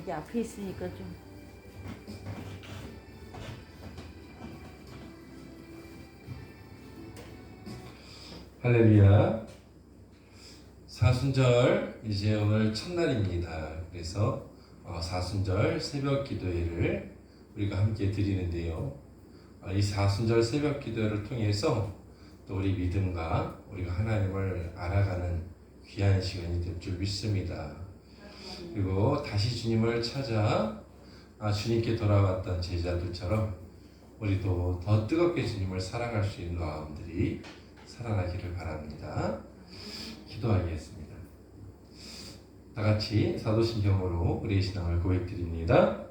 여기 앞에 있으니까 좀. 할렐루야. 사순절 이제 오늘 첫날입니다. 그래서 사순절 새벽 기도회를 우리가 함께 드리는데요. 이 사순절 새벽 기도회를 통해서 또 우리 믿음과 우리가 하나님을 알아가는 귀한 시간이 될 줄 믿습니다. 그리고 다시 주님을 찾아 주님께 돌아왔던 제자들처럼 우리도 더 뜨겁게 주님을 사랑할 수 있는 마음들이 살아나기를 바랍니다. 기도하겠습니다. 다 같이 사도신경으로 우리의 신앙을 고백드립니다.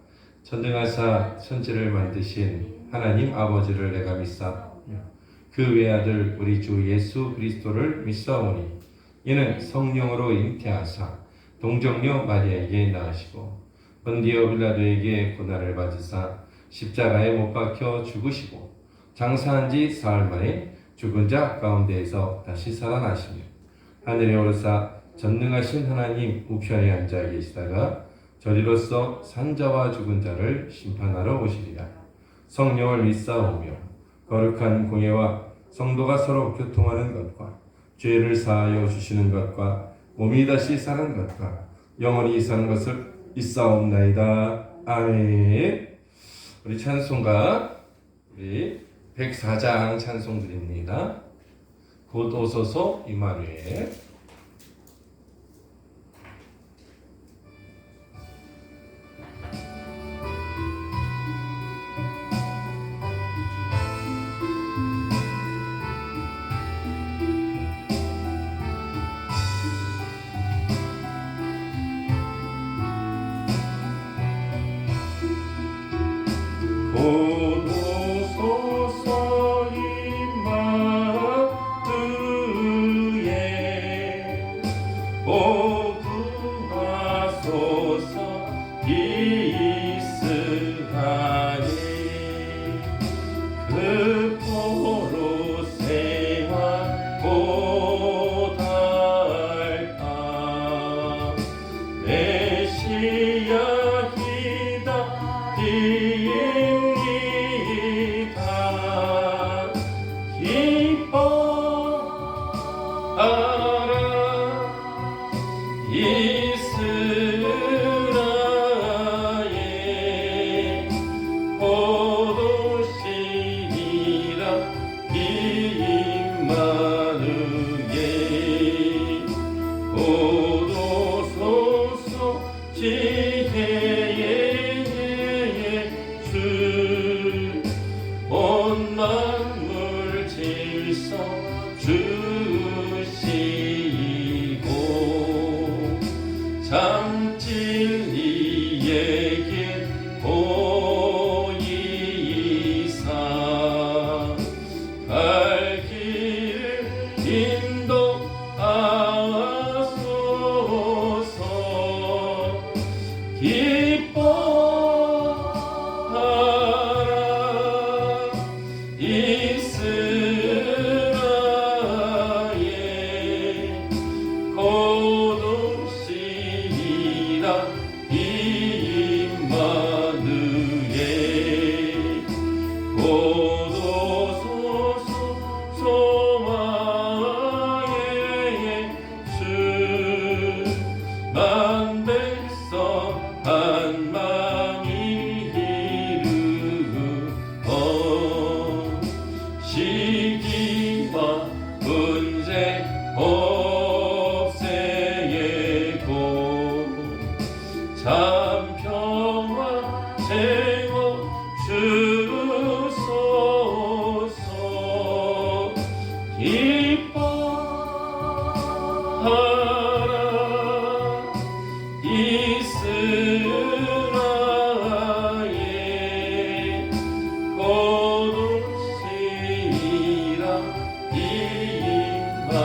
전능하사 천지를 만드신 하나님 아버지를 내가 믿사오며 그 외아들 우리 주 예수 그리스도를 믿사오니 이는 성령으로 잉태하사 동정녀 마리아에게 낳으시고 본디오 빌라도에게 고난을 받으사 십자가에 못 박혀 죽으시고 장사한 지 사흘 만에 죽은 자 가운데에서 다시 살아나시며 하늘에 오르사 전능하신 하나님 우편에 앉아 계시다가 저리로서 산자와 죽은 자를 심판하러 오시리라. 성령을 믿사오며 거룩한 공예와 성도가 서로 교통하는 것과 죄를 사하여 주시는 것과 몸이 다시 사는 것과 영원히 사는 것을 믿사옵나이다. 아멘. 우리 찬송가 우리 104장 찬송 드립니다. 곧 오소서 임마누엘. 곧 오소서 임마누엘. 오 구하소서 이스라엘. 그 포로 생활 못할까. 메시아 기다립니다. 기뻐하라 이스라엘. 곧 오시리라 임마누엘. 곧 오소서 지혜의 주. 온 만물 질서 주시고 참 진리의 길 보이사 갈 길을 인도하소서. 기뻐하라 이스라엘. 곧 오시리라 임마누엘. 곧 오소서 소망의 주. 만 백성 한 마음이 이루어 시기와 분쟁 없애고 참 평화 채워 주소서. 기뻐하라 이스라엘. 곧 오시리라 임마누엘.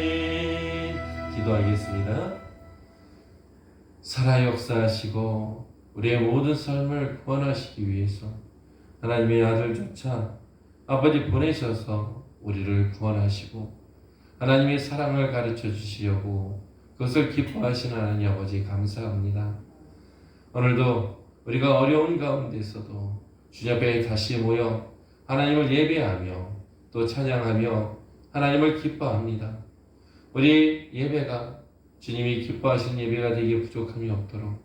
아멘. 기도하겠습니다. 살아 역사하시고 우리의 모든 삶을 구원하시기 위해서 하나님의 아들조차 아버지 보내셔서 우리를 구원하시고 하나님의 사랑을 가르쳐 주시려고 그것을 기뻐하시는 하나님 아버지 감사합니다. 오늘도 우리가 어려운 가운데서도 주님 앞에 다시 모여 하나님을 예배하며 또 찬양하며 하나님을 기뻐합니다. 우리 예배가 주님이 기뻐하시는 예배가 되기에 부족함이 없도록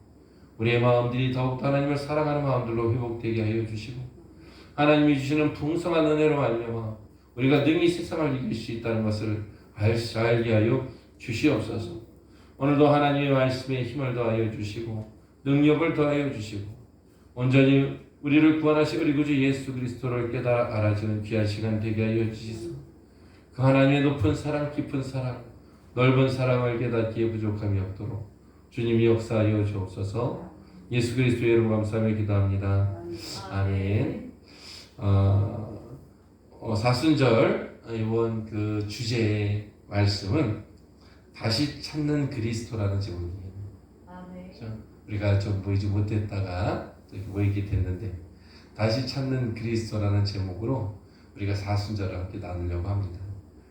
우리의 마음들이 더욱더 하나님을 사랑하는 마음들로 회복되게 하여 주시고 하나님이 주시는 풍성한 은혜로 말미암아 우리가 능히 세상을 이길 수 있다는 것을 알게 하여 주시옵소서. 오늘도 하나님의 말씀에 힘을 더하여 주시고 능력을 더하여 주시고 온전히 우리를 구원하신 우리 구주 예수 그리스도를 깨달아 알아주는 귀한 시간 되게 하여 주시소. 그 하나님의 높은 사랑, 깊은 사랑, 넓은 사랑을 깨닫기에 부족함이 없도록 주님이 역사하여 주옵소서. 예수 그리스도의 이름 감사하며 기도합니다. 아멘. 사순절 이번 그 주제의 말씀은 다시 찾는 그리스도라는 제목이에요. 그렇죠? 우리가 좀 모이지 못했다가 이렇게 모이게 됐는데 다시 찾는 그리스도라는 제목으로 우리가 사순절을 함께 나누려고 합니다.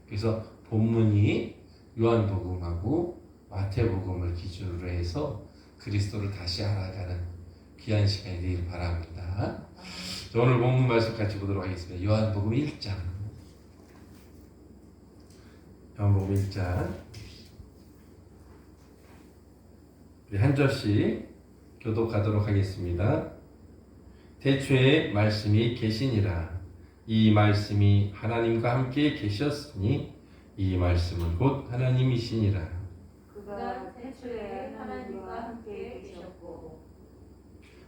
그래서 본문이 요한복음하고 마태복음을 기준으로 해서 그리스도를 다시 알아가는 귀한 시간이 되길 바랍니다. 오늘 본문 말씀 같이 보도록 하겠습니다. 요한복음 1장. 요한복음 1장. 우리 한 절씩 교독하도록 하겠습니다. 태초에 말씀이 계시니라. 이 말씀이 하나님과 함께 계셨으니 이 말씀은 곧 하나님이시니라. 그가 태초에 하나님과 함께 계셨고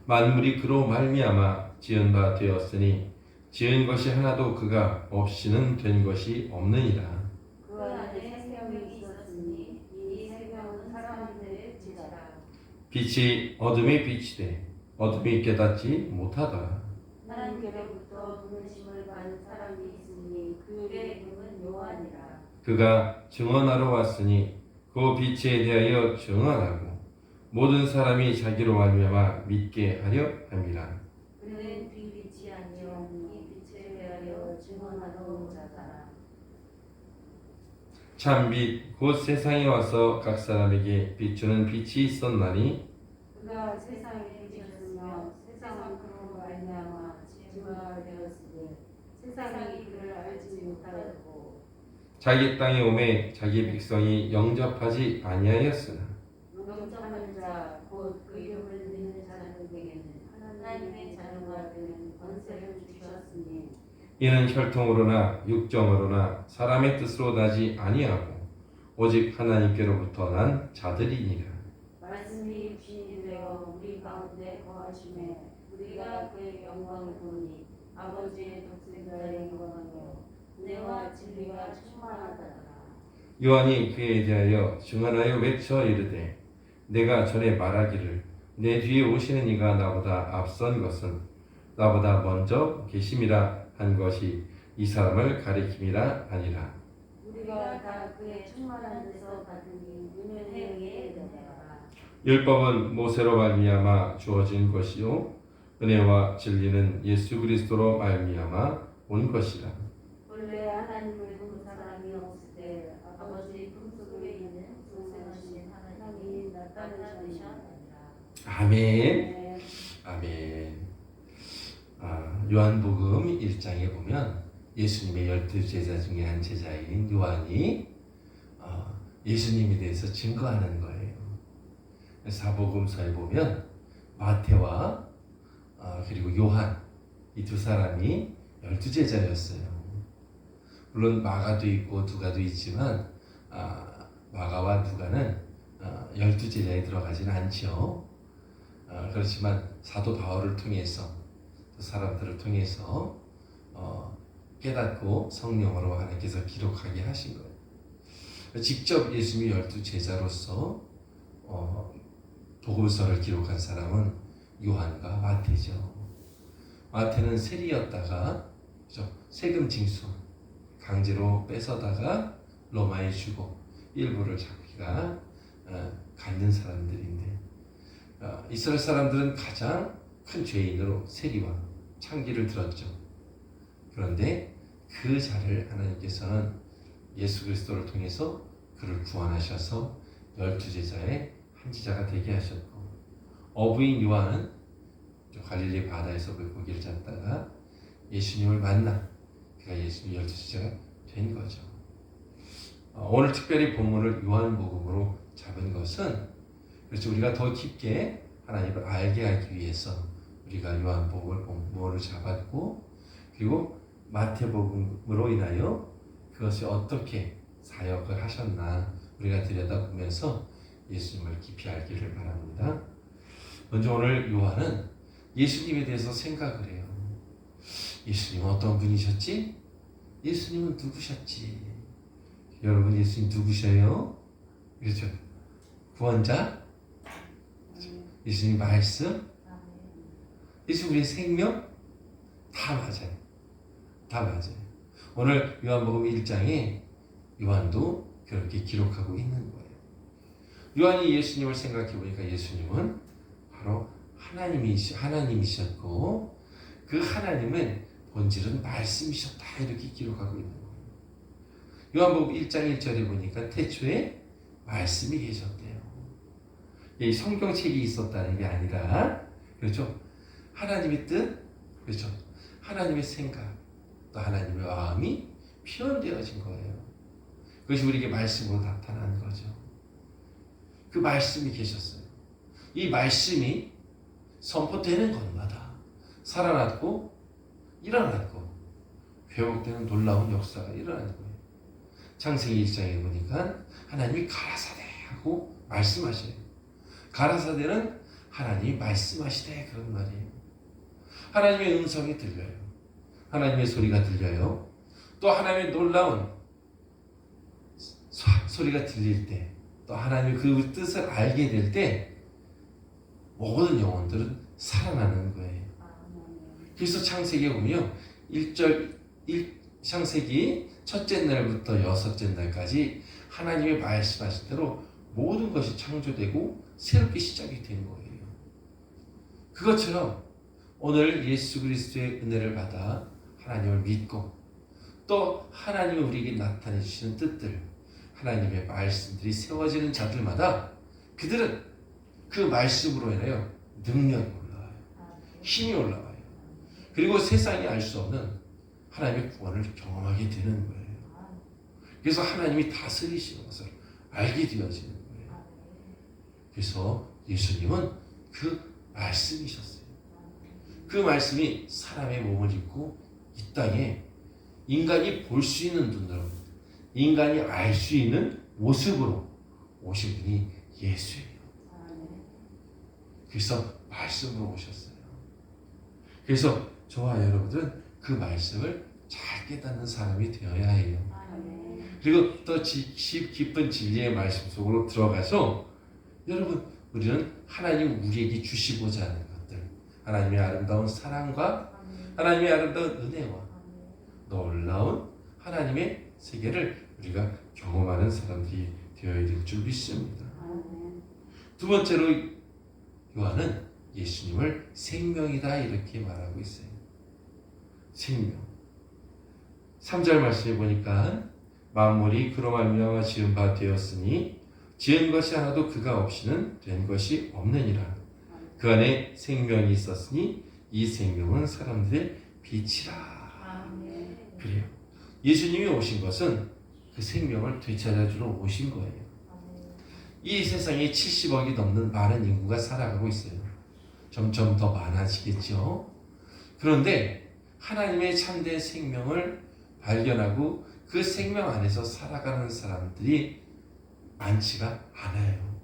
만물이 그로 말미암아 지은 바 되었으니 지은 것이 하나도 그가 없이는 된 것이 없느니라. 그 안에 생명이 있었으니 이 생명은 사람들의 지라. 빛이 어둠에 빛이 돼 어둠이 깨닫지 못하더라. 하나님께로부터 부르심을 받은 사람이 있으니 그의 이름은 요한이라. 그가 증언하러 왔으니 그 빛에 대하여 증언하고 모든 사람이 자기로 말미암아 믿게 하려 함이라. 그는 빛이 아니요 이 빛에 대하여 증언하러 온 자다. 참빛 곧 세상에 와서 각 사람에게 비추는 빛이 있었나니 그가 세상에 계셨으며 세상은 그로 말미암아 지음바 되었으니 세상이 그를 알지 못하였고 자기 땅에 오매 자기 백성이 영접하지 아니하였으나 영접하는 자 곧 그 이름을 믿는 자들에게는 하나님의 자녀가 되는 권세를 주셨으니 이는 혈통으로나 육정으로나 사람의 뜻으로 나지 아니하고 오직 하나님께로부터 난 자들이니라. 말씀이 육신이 되어 우리 가운데 거하심에 우리가 그의 영광을 보니 아버지의 독생자의 영광이요 은혜와 진리가 충만하더라. 요한이 그에 대하여 증언하여 외쳐 이르되 내가 전에 말하기를 내 뒤에 오시는 이가 나보다 앞선 것은 나보다 먼저 계심이라 한 것이 이 사람을 가리킴이라 아니라. 우리가 다 그의 충만한 데서 받으니 은혜의 은혜라. 율법은 모세로 말미암아 주어진 것이요 은혜와 진리는 예수 그리스도로 말미암아 온 것이라. 원래 하나님을 본 사람이 없을 때 아버지 품속에 있는 동생하신 하나님이 나타나시니라. 아멘. 아멘. 요한복음 1장에 보면 예수님의 12제자 중에 한 제자인 요한이 예수님에 대해서 증거하는 거예요. 사복음서에 보면 마태와 그리고 요한 이 두 사람이 12제자였어요. 물론 마가도 있고 누가도 있지만 마가와 누가는 12제자에 들어가지는 않죠. 그렇지만 사도 바울을 통해서 사람들을 통해서 깨닫고 성령으로 하나님께서 기록하게 하신 거예요. 직접 예수님이 12제자로서 복음서를 기록한 사람은 요한과 마태죠. 마태는 세리였다가 세금 징수 강제로 뺏어다가 로마에 주고 일부를 자기가 갖는 사람들인데 이스라엘 사람들은 가장 큰 죄인으로 세리와 창기를 들었죠. 그런데 그 자를 하나님께서는 예수 그리스도를 통해서 그를 구원하셔서 12제자의 한 제자가 되게 하셨고, 어부인 요한은 갈릴리 바다에서 물고기를 잡다가 예수님을 만나 그가 예수님 12제자가 된 거죠. 오늘 특별히 본문을 요한복음으로 잡은 것은, 그렇죠, 우리가 더 깊게 하나님을 알게 하기 위해서 우리가 요한복음을 본문으로 잡았고, 그리고 마태복음으로 인하여 그것이 어떻게 사역을 하셨나 우리가 들여다보면서 예수님을 깊이 알기를 바랍니다. 먼저 오늘 요한은 예수님에 대해서 생각을 해요. 예수님은 어떤 분이셨지? 예수님은 누구셨지? 여러분, 예수님 누구셔요? 그렇죠? 구원자? 예수님 말씀? 예수 우리의 생명? 다 맞아요. 다 맞아요. 오늘 요한복음 1장에 요한도 그렇게 기록하고 있는 거예요. 요한이 예수님을 생각해 보니까 예수님은 바로 하나님이셨고, 그 하나님은 본질은 말씀이셨다, 이렇게 기록하고 있는 거예요. 요한복음 1장 1절에 보니까 태초에 말씀이 계셨대요. 이 성경책이 있었다는 게 아니라, 그렇죠, 하나님의 뜻, 그렇죠, 하나님의 생각, 또 하나님의 마음이 표현되어진 거예요. 그것이 우리에게 말씀으로 나타난 거죠. 그 말씀이 계셨어요. 이 말씀이 선포되는 것마다 살아났고 일어났고 회복되는 놀라운 역사가 일어나는 거예요. 창세기 1장에 보니까 하나님이 가라사대 하고 말씀하셔요. 가라사대는 하나님이 말씀하시되, 그런 말이에요. 하나님의 음성이 들려요. 하나님의 소리가 들려요. 또 하나님의 놀라운 소리가 들릴 때, 또 하나님의 그 뜻을 알게 될 때 모든 영혼들은 살아나는 거예요. 그래서 창세기에 보면 창세기 첫째 날부터 여섯째 날까지 하나님의 말씀하신 대로 모든 것이 창조되고 새롭게 시작이 된 거예요. 그것처럼 오늘 예수 그리스도의 은혜를 받아 하나님을 믿고, 또 하나님이 우리에게 나타내 주시는 뜻들, 하나님의 말씀들이 세워지는 자들마다 그들은 그 말씀으로 인하여 능력이 올라와요. 힘이 올라와요. 그리고 세상이 알 수 없는 하나님의 구원을 경험하게 되는 거예요. 그래서 하나님이 다스리시는 것을 알게 되어지는 거예요. 그래서 예수님은 그 말씀이셨어요. 그 말씀이 사람의 몸을 입고 이 땅에 인간이 볼 수 있는 눈으로, 인간이 알 수 있는 모습으로 오신 분이 예수예요. 그래서 말씀으로 오셨어요. 그래서 저와 여러분들은 그 말씀을 잘 깨닫는 사람이 되어야 해요. 그리고 또 깊은 진리의 말씀 속으로 들어가서, 여러분, 우리는 하나님 우리에게 주시고자 하는 것들, 하나님의 아름다운 사랑과 하나님의 아름다운 은혜와 놀라운 하나님의 세계를 우리가 경험하는 사람들이 되어야 될 줄 믿습니다. 두 번째로 요한은 예수님을 생명이다, 이렇게 말하고 있어요. 생명. 3절 말씀에 보니까 만물이 그로 말미암아 지은 바 되었으니 지은 것이 하나도 그가 없이는 된 것이 없느니라. 그 안에 생명이 있었으니 이 생명은 사람들의 빛이라. 그래요. 예수님이 오신 것은 그 생명을 되찾아주러 오신 거예요. 이 세상에 70억이 넘는 많은 인구가 살아가고 있어요. 점점 더 많아지겠죠. 그런데 하나님의 참된 생명을 발견하고 그 생명 안에서 살아가는 사람들이 많지가 않아요.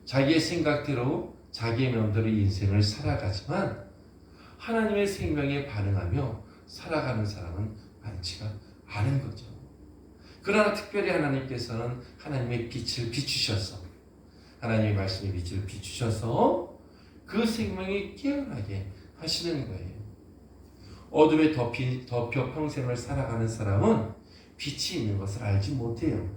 자기의 생각대로 자기의 마음대로 인생을 살아가지만 하나님의 생명에 반응하며 살아가는 사람은 많지가 않은 거죠. 그러나 특별히 하나님께서는 하나님의 빛을 비추셔서, 하나님의 말씀의 빛을 비추셔서 그 생명이 깨어나게 하시는 거예요. 어둠에 덮여 평생을 살아가는 사람은 빛이 있는 것을 알지 못해요.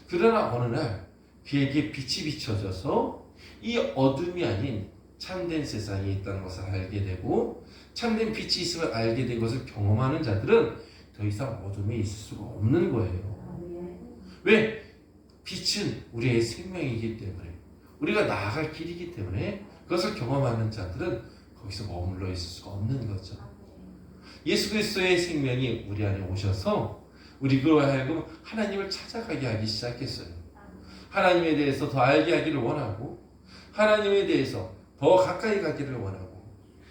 그러나 어느 날 그에게 빛이 비춰져서 이 어둠이 아닌 참된 세상이 있다는 것을 알게 되고, 참된 빛이 있음을 알게 된 것을 경험하는 자들은 더 이상 어둠에 있을 수가 없는 거예요. 왜? 빛은 우리의 생명이기 때문에, 우리가 나아갈 길이기 때문에 그것을 경험하는 자들은 거기서 머물러 있을 수가 없는 거죠. 예수 그리스도의 생명이 우리 안에 오셔서 우리로 하여금 하나님을 찾아가게 하기 시작했어요. 하나님에 대해서 더 알게 하기를 원하고, 하나님에 대해서 더 가까이 가기를 원하고,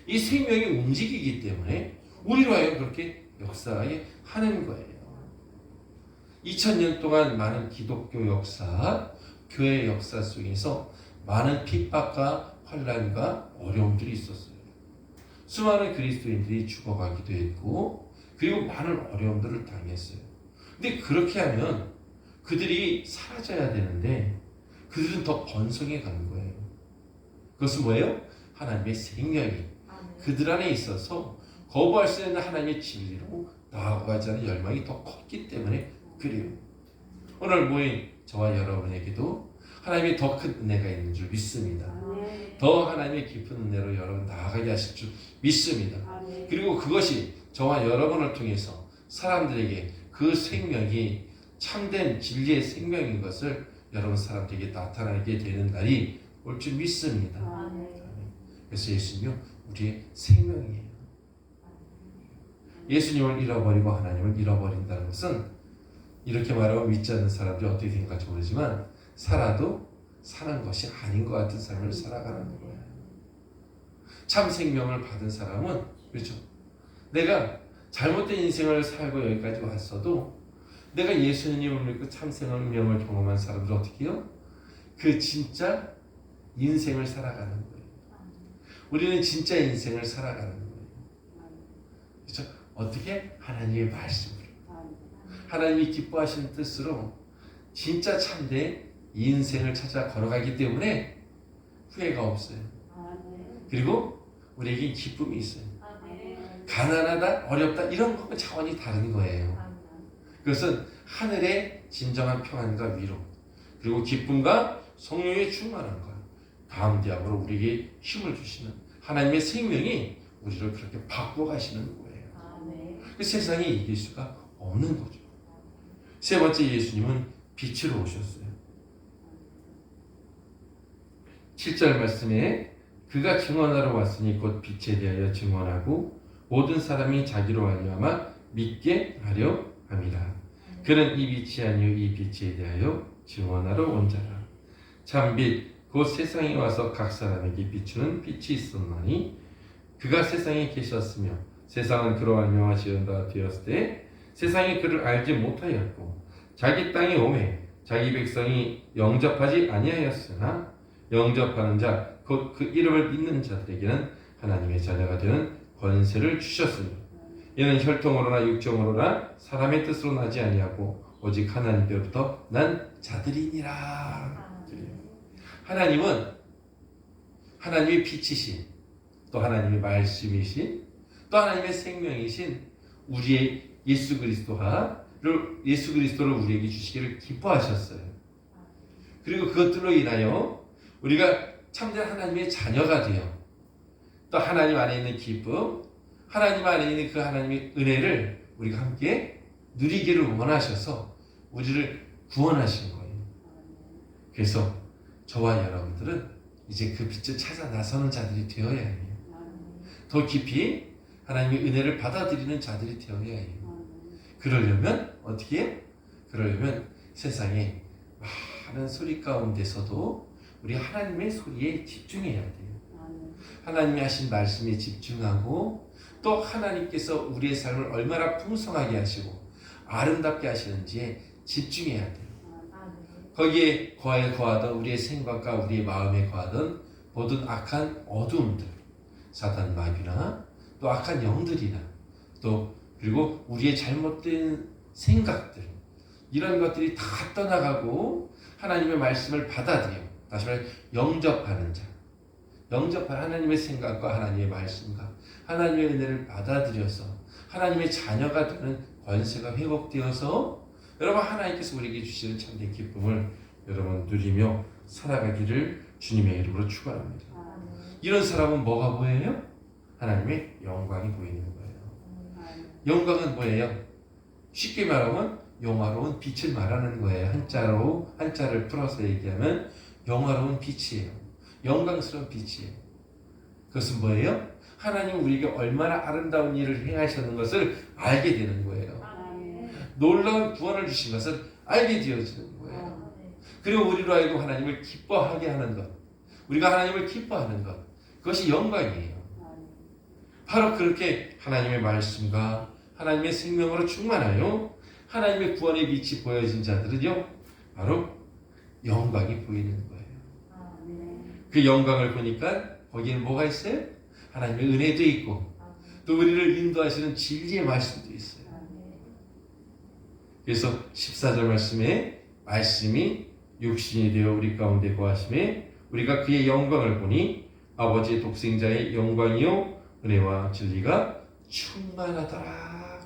이 생명이 움직이기 때문에 우리로 하여금 그렇게 역사하게 하는 거예요. 2000년 동안 많은 기독교 역사, 교회 역사 속에서 많은 핍박과 환난과 어려움들이 있었어요. 수많은 그리스도인들이 죽어가기도 했고, 그리고 많은 어려움들을 당했어요. 근데 그렇게 하면 그들이 사라져야 되는데 그들은 더 번성해 가는 거예요. 그것은 뭐예요? 하나님의 생명이 그들 안에 있어서 거부할 수 있는 하나님의 진리로 나아가자는 열망이 더 컸기 때문에 그래요. 오늘 모인 저와 여러분에게도 하나님의 더 큰 은혜가 있는 줄 믿습니다. 더 하나님의 깊은 은혜로 여러분 나아가게 하실 줄 믿습니다. 그리고 그것이 저와 여러분을 통해서 사람들에게 그 생명이 참된 진리의 생명인 것을 여러분 사람들에게 나타나게 되는 날이 올 줄 믿습니다. 그래서 예수님은 우리의 생명이에요. 예수님을 잃어버리고 하나님을 잃어버린다는 것은, 이렇게 말하면 믿지 않는 사람들이 어떻게 생각할지 모르지만 살아도 사는 것이 아닌 것 같은 삶을 살아가는 거예요. 참 생명을 받은 사람은, 그렇죠? 내가 잘못된 인생을 살고 여기까지 왔어도 내가 예수님을 믿고 참 생명을 경험한 사람들 어떻게 해요? 그 진짜 인생을 살아가는 거예요. 우리는 진짜 인생을 살아가는 거예요. 그렇죠? 어떻게? 하나님의 말씀으로, 하나님이 기뻐하시는 뜻으로 진짜 참된 인생을 찾아 걸어가기 때문에 후회가 없어요. 그리고 우리에게 기쁨이 있어요. 가난하다, 어렵다 이런 것과 차원이 다른 거예요. 그것은 하늘의 진정한 평안과 위로, 그리고 기쁨과 성령의 충만한 것, 다음대학으로 우리에게 힘을 주시는 하나님의 생명이 우리를 그렇게 바꿔가시는 거예요. 그 세상에 이길 수가 없는 거죠. 세 번째, 예수님은 빛으로 오셨어요. 7절 말씀에 그가 증언하러 왔으니 곧 빛에 대하여 증언하고 모든 사람이 자기로 말미암아 믿게 하려 함이라. 그는 이 빛이 아니요 이 빛에 대하여 증언하러 온 자라. 참빛 곧 세상에 와서 각 사람에게 비추는 빛이 있었나니 그가 세상에 계셨으며 세상은 그로 말미암아 지은 바 되었을 때 세상이 그를 알지 못하였고 자기 땅에 오매 자기 백성이 영접하지 아니하였으나 영접하는 자 곧 그 이름을 믿는 자들에게는 하나님의 자녀가 되는 권세를 주셨으니 이는 혈통으로나 육정으로나 사람의 뜻으로 나지 아니하고 오직 하나님께로부터 난 자들이니라. 하나님은 하나님의 빛이신, 또 하나님의 말씀이신, 또 하나님의 생명이신 우리의 예수 그리스도를 우리에게 주시기를 기뻐하셨어요. 그리고 그것들로 인하여 우리가 참된 하나님의 자녀가 되어 또 하나님 안에 있는 기쁨, 하나님 안에 있는 그 하나님의 은혜를 우리가 함께 누리기를 원하셔서 우리를 구원하신 거예요. 그래서 저와 여러분들은 이제 그 빛을 찾아 나서는 자들이 되어야 해요. 더 깊이 하나님의 은혜를 받아들이는 자들이 되어야 해요. 그러려면 어떻게 해요? 그러려면 세상에 많은 소리 가운데서도 우리 하나님의 소리에 집중해야 돼요. 하나님이 하신 말씀에 집중하고 또 하나님께서 우리의 삶을 얼마나 풍성하게 하시고 아름답게 하시는지에 집중해야 돼요. 거기에 거하던 우리의 생각과 우리의 마음에 거하던 모든 악한 어두움들, 사단 마귀나 또 악한 영들이나 또 그리고 우리의 잘못된 생각들, 이런 것들이 다 떠나가고 하나님의 말씀을 받아들여 다시 말해 영접하는 자, 영접한 하나님의 생각과 하나님의 말씀과 하나님의 은혜를 받아들여서 하나님의 자녀가 되는 권세가 회복되어서 여러분 하나님께서 우리에게 주시는 참된 기쁨을 여러분 누리며 살아가기를 주님의 이름으로 축원합니다. 이런 사람은 뭐가 보여요? 하나님의 영광이 보이는 거예요. 영광은 뭐예요? 쉽게 말하면 영화로운 빛을 말하는 거예요. 한자를 풀어서 얘기하면 영화로운 빛이에요. 영광스러운 빛이에요. 그것은 뭐예요? 하나님 우리에게 얼마나 아름다운 일을 행하셨는 것을 알게 되는 거예요. 놀라운 구원을 주신 것을 알게 되어지는 거예요. 그리고 우리로 하여금 하나님을 기뻐하게 하는 것, 우리가 하나님을 기뻐하는 것, 그것이 영광이에요. 바로 그렇게 하나님의 말씀과 하나님의 생명으로 충만하여 하나님의 구원의 빛이 보여진 자들은요, 바로 영광이 보이는 거예요. 그 영광을 보니까 거기에 뭐가 있어요? 하나님의 은혜도 있고 또 우리를 인도하시는 진리의 말씀도 있어요. 그래서 14절 말씀에 말씀이 육신이 되어 우리 가운데 거하심에 우리가 그의 영광을 보니 아버지의 독생자의 영광이요 은혜와 진리가 충만하더라.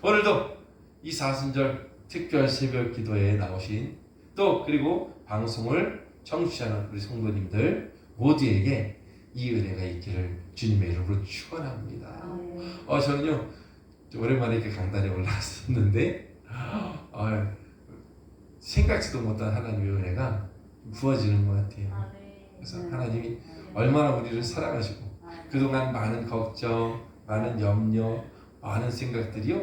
오늘도 이 사순절 특별 새벽 기도에 나오신 또 그리고 방송을 청취하는 우리 성도님들 모두에게 이 은혜가 있기를 주님의 이름으로 축원합니다. 저는요 오랜만에 이렇게 강단에 올라왔었는데 생각지도 못한 하나님의 은혜가 부어지는 것 같아요. 그래서 하나님이 얼마나 우리를 사랑하시고 그동안 많은 걱정, 많은 염려, 많은 생각들이요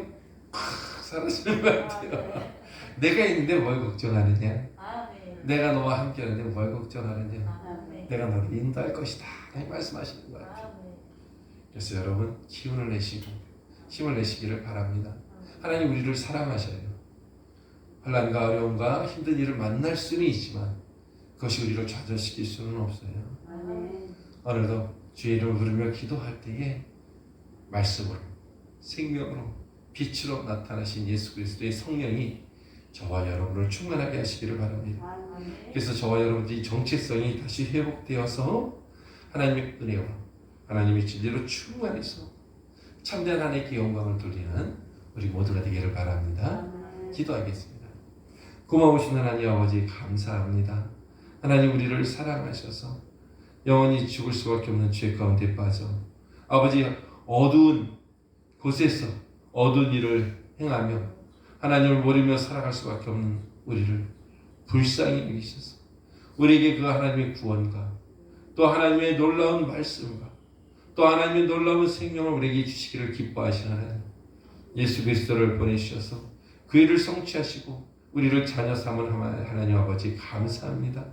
팍 사라지는 것 같아요. 내가 있는데 뭘 걱정하느냐? 내가 너와 함께하는데 뭘 걱정하느냐? 내가 너를 인도할 것이다. 라고 말씀하시는 것 같아요. 그래서 여러분 기운을 내시고 힘을 내시기를 바랍니다. 하나님 우리를 사랑하셔요. 환난과 어려움과 힘든 일을 만날 수는 있지만 그것이 우리를 좌절시킬 수는 없어요. 오늘도 주의 이름을 부르며 기도할 때에 말씀으로 생명으로 빛으로 나타나신 예수 그리스도의 성령이 저와 여러분을 충만하게 하시기를 바랍니다. 그래서 저와 여러분들이 정체성이 다시 회복되어서 하나님의 은혜와 하나님의 진리로 충만해서 참된 하나님께 영광을 돌리는 우리 모두가 되기를 바랍니다. 기도하겠습니다. 고마우신 하나님 아버지 감사합니다. 하나님 우리를 사랑하셔서 영원히 죽을 수밖에 없는 죄 가운데 빠져 아버지 어두운 곳에서 어두운 일을 행하며 하나님을 모르며 살아갈 수밖에 없는 우리를 불쌍히 여기셔서 우리에게 그 하나님의 구원과 또 하나님의 놀라운 말씀과 또 하나님의 놀라운 생명을 우리에게 주시기를 기뻐하시는 하나님 예수 그리스도를 보내주셔서 그 일을 성취하시고 우리를 자녀 삼은 하나님 아버지 감사합니다.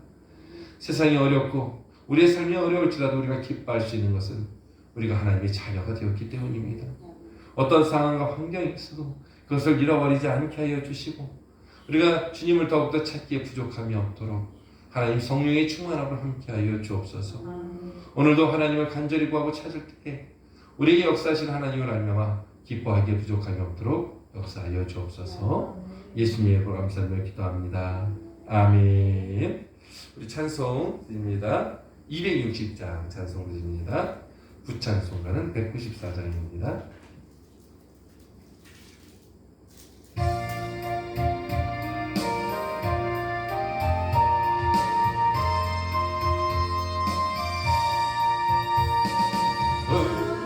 세상이 어렵고 우리의 삶이 어려울지라도 우리가 기뻐할 수 있는 것은 우리가 하나님의 자녀가 되었기 때문입니다. 어떤 상황과 환경이 있어도 그것을 잃어버리지 않게 하여 주시고 우리가 주님을 더욱더 찾기에 부족함이 없도록 하나님 성령의 충만함을 함께하여 주옵소서. 오늘도 하나님을 간절히 구하고 찾을 때 우리에게 역사하신 하나님을 알며마 기뻐하기에 부족함이 없도록 역사하여 주옵소서. 예수님의 이름으로 감사하며 기도합니다. 아멘. 우리 찬송 드립니다. 260장 찬송 드립니다. 부찬송가는 194장입니다.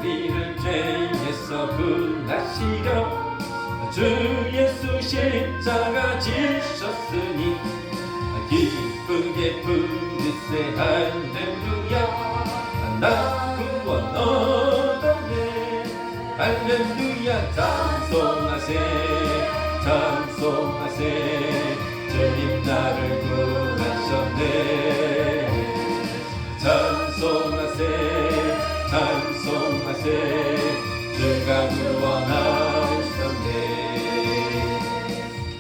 우리를 죄에서 구하시려 주 예수 십자가 지셨으니 기쁘게 부르세 할렐루야 나 구원 얻었네 할렐루야 찬송하세 찬송하세 주님 나를 구하셨네 찬송하세 찬송하세 주가 구원하셨네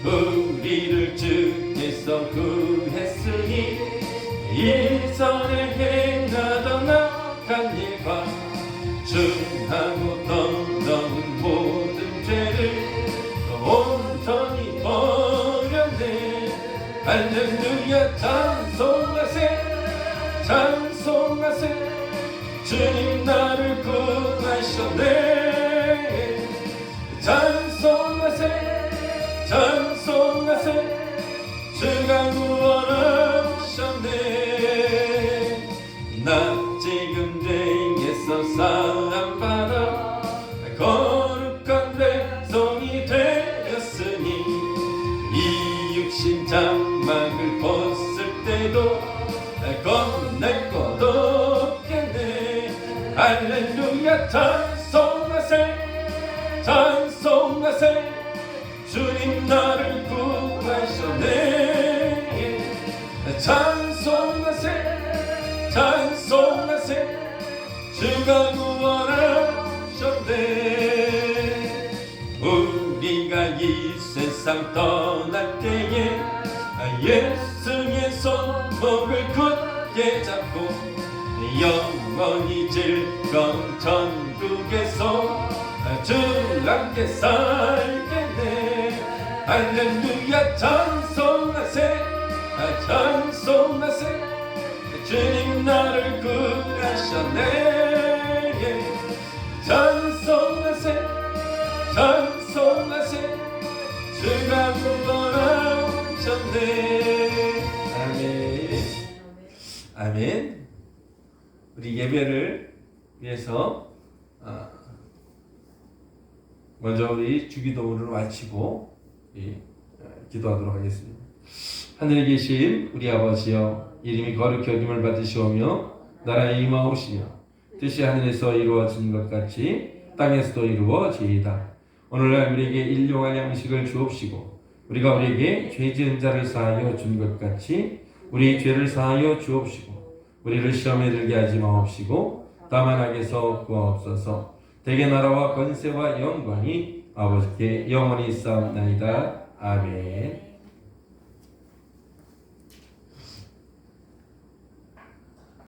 우리를 주께서 구했으니 이전에 행하던 악한 일과 중하고 덩덩은 모든 죄를 온전히 버렸네 할렐루야 찬송하세 찬송하세 주님 나를 구하셨네 찬송하세 찬송하세 주가 구원하셨네 나 지금 죄에서 사함받아 거룩한 백성이 되 이 육신 장막을 벗을 때도 겁낼 것 없겠네. 할렐루야 찬송하세 찬송하세 주님 나를 구하셨네. 찬송하세 찬송하세 주가 구원하셨네. 우리가 이 세상 떠날 때에 예수의 손목을 굳게 잡고 영원히 즐거운 천국에서 주 함께 살겠네. 할렐루야 찬송하세 찬송하세 주님 나를 구하셨네. 찬송하세 찬송하세 주가 구원하셨네. 아멘. 아멘. 우리 예배를 위해서 먼저 우리 주기도문을 마치고 기도하도록 하겠습니다. 하늘에 계신 우리 아버지여, 이름이 거룩히 여김을 받으시오며 나라의 임하옵시며 뜻이 하늘에서 이루어진 것 같이 땅에서도 이루어지이다. 오늘날 우리에게 일용할 양식을 주옵시고 우리가 우리에게 죄 지은 자를 사하여 준 것 같이 우리 죄를 사하여 주옵시고 우리를 시험에 들게 하지 마옵시고 다만 악에서 구하옵소서. 대개 나라와 권세와 영광이 아버지께 영원히 있사옵나이다. 아멘.